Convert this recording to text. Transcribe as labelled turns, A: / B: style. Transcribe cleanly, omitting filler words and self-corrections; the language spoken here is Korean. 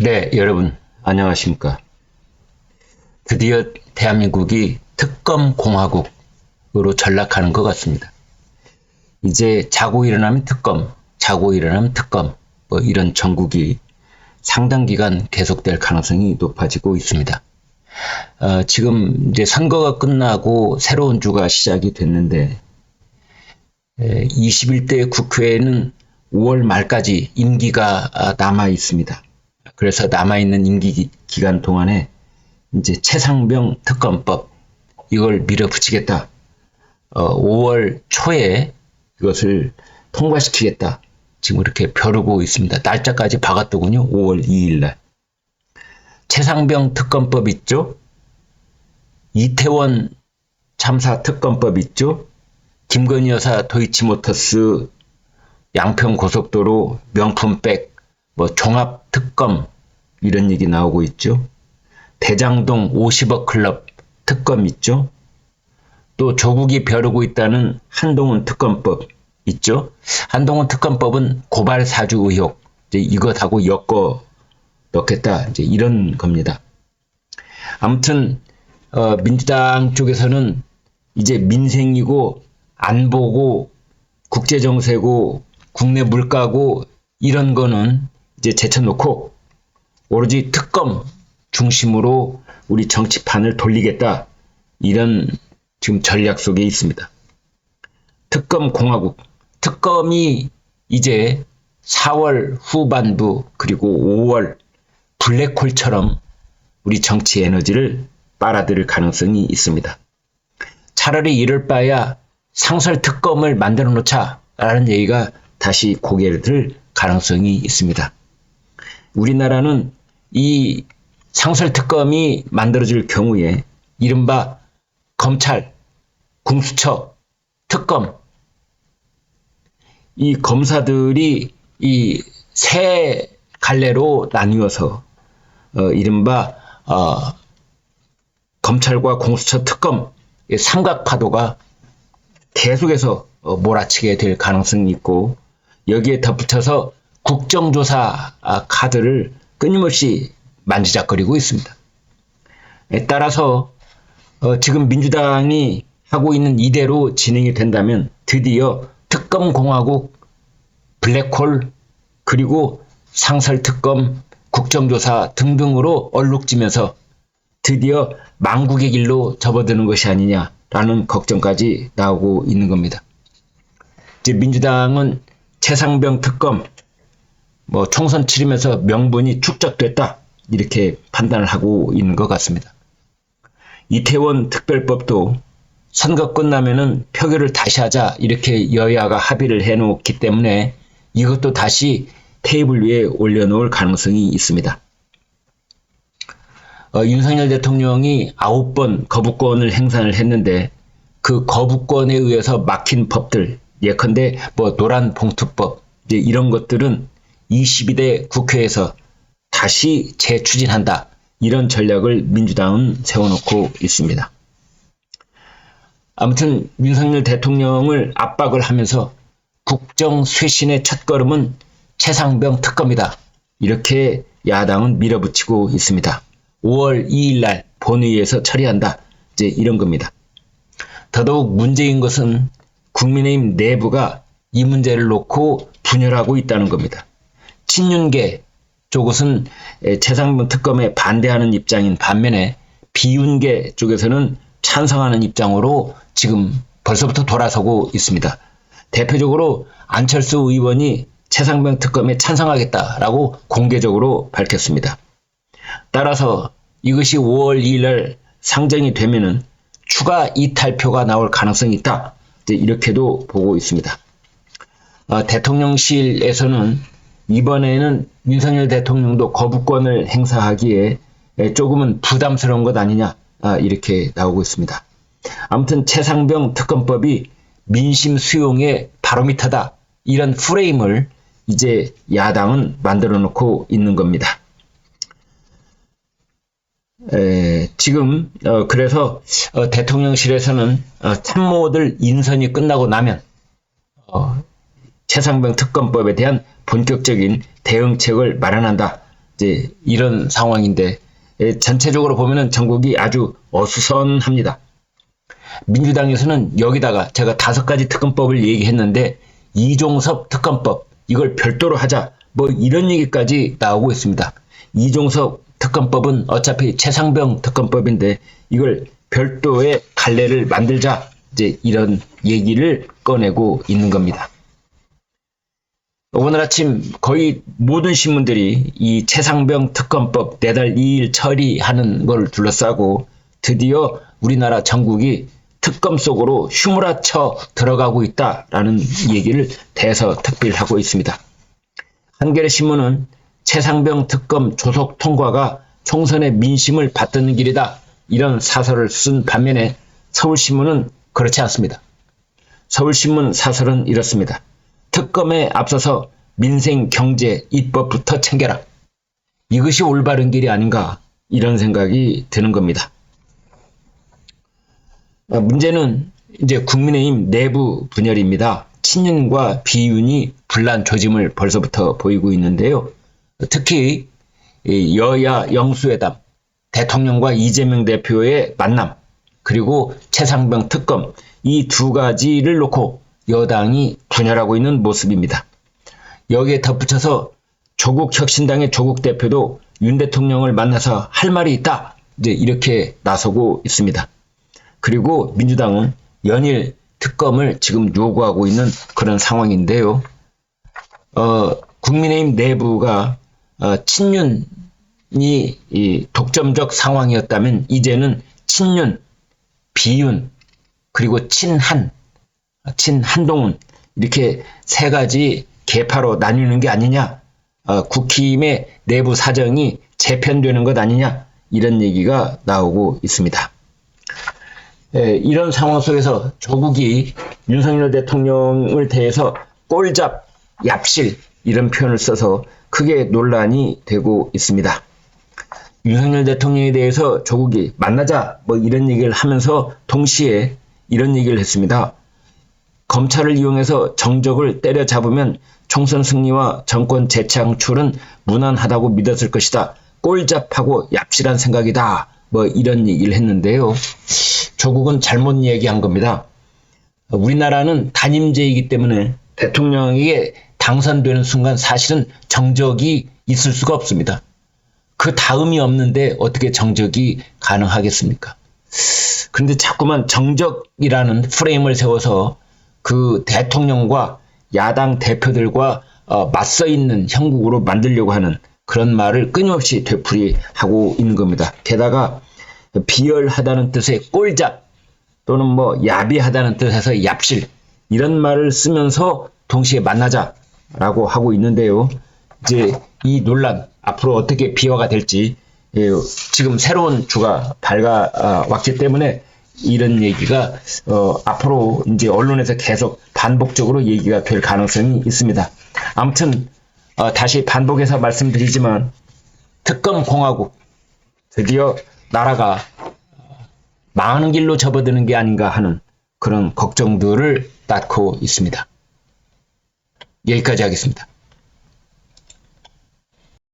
A: 네, 여러분, 안녕하십니까. 드디어 대한민국이 특검 공화국으로 전락하는 것 같습니다. 이제 자고 일어나면 특검, 자고 일어나면 특검, 이런 정국이 상당 기간 계속될 가능성이 높아지고 있습니다. 지금 이제 선거가 끝나고 새로운 주가 시작이 됐는데, 21대 국회에는 5월 말까지 임기가 남아 있습니다. 그래서 남아있는 임기 기간 동안에 이제 최상병 특검법 이걸 밀어붙이겠다. 5월 초에 이것을 통과시키겠다. 지금 이렇게 벼르고 있습니다. 날짜까지 박았더군요. 5월 2일 날. 최상병 특검법 있죠. 이태원 참사 특검법 있죠. 김건희 여사 도이치모터스 양평 고속도로 명품백 종합 특검 이런 얘기 나오고 있죠. 대장동 50억 클럽 특검 있죠. 또 조국이 벼르고 있다는 한동훈 특검법 있죠. 한동훈 특검법은 고발 사주 의혹 이제 이것하고 엮어 넣겠다 이제 이런 겁니다. 아무튼 민주당 쪽에서는 이제 민생이고 안보고 국제정세고 국내 물가고 이런 거는 이제 제쳐놓고 오로지 특검 중심으로 우리 정치판을 돌리겠다. 이런 지금 전략 속에 있습니다. 특검 공화국. 특검이 이제 4월 후반부 그리고 5월 블랙홀처럼 우리 정치 에너지를 빨아들일 가능성이 있습니다. 차라리 이럴 바야 상설 특검을 만들어 놓자라는 얘기가 다시 고개를 들 가능성이 있습니다. 우리나라는 이 상설특검이 만들어질 경우에 이른바 검찰, 공수처, 특검 이 검사들이 이 세 갈래로 나뉘어서 이른바 검찰과 공수처 특검 삼각파도가 계속해서 몰아치게 될 가능성이 있고 여기에 덧붙여서 국정조사 카드를 끊임없이 만지작거리고 있습니다. 따라서 지금 민주당이 하고 있는 이대로 진행이 된다면 드디어 특검공화국, 블랙홀, 그리고 상설특검, 국정조사 등등으로 얼룩지면서 드디어 망국의 길로 접어드는 것이 아니냐라는 걱정까지 나오고 있는 겁니다. 이제 민주당은 최상병 특검 총선 치르면서 명분이 축적됐다 이렇게 판단을 하고 있는 것 같습니다. 이태원 특별법도 선거 끝나면은 표결을 다시 하자 이렇게 여야가 합의를 해놓기 때문에 이것도 다시 테이블 위에 올려놓을 가능성이 있습니다. 윤석열 대통령이 9번 거부권을 행사를 했는데 그 거부권에 의해서 막힌 법들 예컨대 노란 봉투법 이제 이런 것들은 22대 국회에서 다시 재추진한다. 이런 전략을 민주당은 세워놓고 있습니다. 아무튼 윤석열 대통령을 압박을 하면서 국정 쇄신의 첫걸음은 최상병 특검이다. 이렇게 야당은 밀어붙이고 있습니다. 5월 2일 날 본회의에서 처리한다. 이제 이런 겁니다. 더더욱 문제인 것은 국민의힘 내부가 이 문제를 놓고 분열하고 있다는 겁니다. 친윤계 쪽은 최상병 특검에 반대하는 입장인 반면에 비윤계 쪽에서는 찬성하는 입장으로 지금 벌써부터 돌아서고 있습니다. 대표적으로 안철수 의원이 최상병 특검에 찬성하겠다라고 공개적으로 밝혔습니다. 따라서 이것이 5월 2일 날 상정이 되면은 추가 이탈표가 나올 가능성이 있다. 이렇게도 보고 있습니다. 대통령실에서는 이번에는 윤석열 대통령도 거부권을 행사하기에 조금은 부담스러운 것 아니냐 이렇게 나오고 있습니다. 아무튼 최상병 특검법이 민심 수용의 바로미터다. 이런 프레임을 이제 야당은 만들어 놓고 있는 겁니다. 지금 그래서 대통령실에서는 참모들 인선이 끝나고 나면 최상병 특검법에 대한 본격적인 대응책을 마련한다. 이제 이런 상황인데 전체적으로 보면은 전국이 아주 어수선합니다. 민주당에서는 여기다가 제가 5가지 특검법을 얘기했는데 이종섭 특검법 이걸 별도로 하자 뭐 이런 얘기까지 나오고 있습니다. 이종섭 특검법은 어차피 최상병 특검법인데 이걸 별도의 갈래를 만들자 이제 이런 얘기를 꺼내고 있는 겁니다. 오늘 아침 거의 모든 신문들이 이 최상병 특검법 내달 2일 처리하는 걸 둘러싸고 드디어 우리나라 전국이 특검 속으로 휘몰아쳐 들어가고 있다라는 얘기를 대서특필하고 있습니다. 한겨레 신문은 최상병 특검 조속 통과가 총선의 민심을 받드는 길이다 이런 사설을 쓴 반면에 서울신문은 그렇지 않습니다. 서울신문 사설은 이렇습니다. 특검에 앞서서 민생, 경제, 입법부터 챙겨라. 이것이 올바른 길이 아닌가 이런 생각이 드는 겁니다. 문제는 이제 국민의힘 내부 분열입니다. 친윤과 비윤이 분란 조짐을 벌써부터 보이고 있는데요. 특히 여야 영수회담, 대통령과 이재명 대표의 만남, 그리고 최상병 특검 이 2가지를 놓고 여당이 분열하고 있는 모습입니다. 여기에 덧붙여서 조국혁신당의 조국 대표도 윤 대통령을 만나서 할 말이 있다 이제 이렇게 나서고 있습니다. 그리고 민주당은 연일 특검을 지금 요구하고 있는 그런 상황인데요. 국민의힘 내부가 친윤이 이 독점적 상황이었다면 이제는 친윤, 비윤, 그리고 친한동훈 이렇게 3가지 계파로 나뉘는 게 아니냐, 국힘의 내부 사정이 재편되는 것 아니냐 이런 얘기가 나오고 있습니다. 이런 상황 속에서 조국이 윤석열 대통령을 대해서 꼴잡, 얍실 이런 표현을 써서 크게 논란이 되고 있습니다. 윤석열 대통령에 대해서 조국이 만나자 뭐 이런 얘기를 하면서 동시에 이런 얘기를 했습니다. 검찰을 이용해서 정적을 때려잡으면 총선 승리와 정권 재창출은 무난하다고 믿었을 것이다. 꼴잡하고 얍실한 생각이다. 뭐 이런 얘기를 했는데요. 조국은 잘못 얘기한 겁니다. 우리나라는 단임제이기 때문에 대통령에게 당선되는 순간 사실은 정적이 있을 수가 없습니다. 그 다음이 없는데 어떻게 정적이 가능하겠습니까? 그런데 자꾸만 정적이라는 프레임을 세워서 그 대통령과 야당 대표들과 맞서 있는 형국으로 만들려고 하는 그런 말을 끊임없이 되풀이하고 있는 겁니다. 게다가 비열하다는 뜻의 꼴잡 또는 뭐 야비하다는 뜻에서 얍실 이런 말을 쓰면서 동시에 만나자라고 하고 있는데요. 이제 이 논란 앞으로 어떻게 비화가 될지 지금 새로운 주가 밝아왔기 때문에 이런 얘기가 앞으로 이제 언론에서 계속 반복적으로 얘기가 될 가능성이 있습니다. 아무튼 다시 반복해서 말씀드리지만 특검 공화국 드디어 나라가 망하는 길로 접어드는 게 아닌가 하는 그런 걱정들을 낳고 있습니다. 여기까지 하겠습니다.